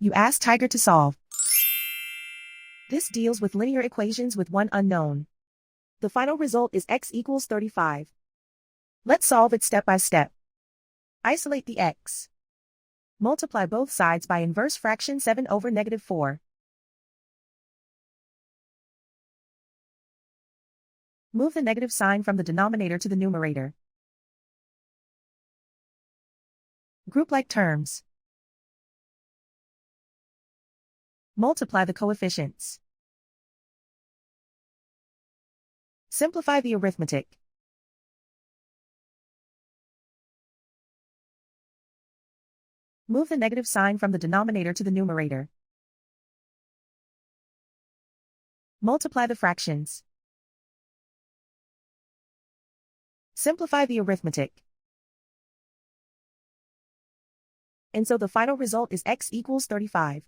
You ask Tiger to solve. This deals with linear equations with one unknown. The final result is x equals 35. Let's solve it step by step. Isolate the x. Multiply both sides by inverse fraction 7 over -4. Move the negative sign from the denominator to the numerator. Group like terms. Multiply the coefficients. Simplify the arithmetic. Move the negative sign from the denominator to the numerator. Multiply the fractions. Simplify the arithmetic. And so the final result is x equals 35.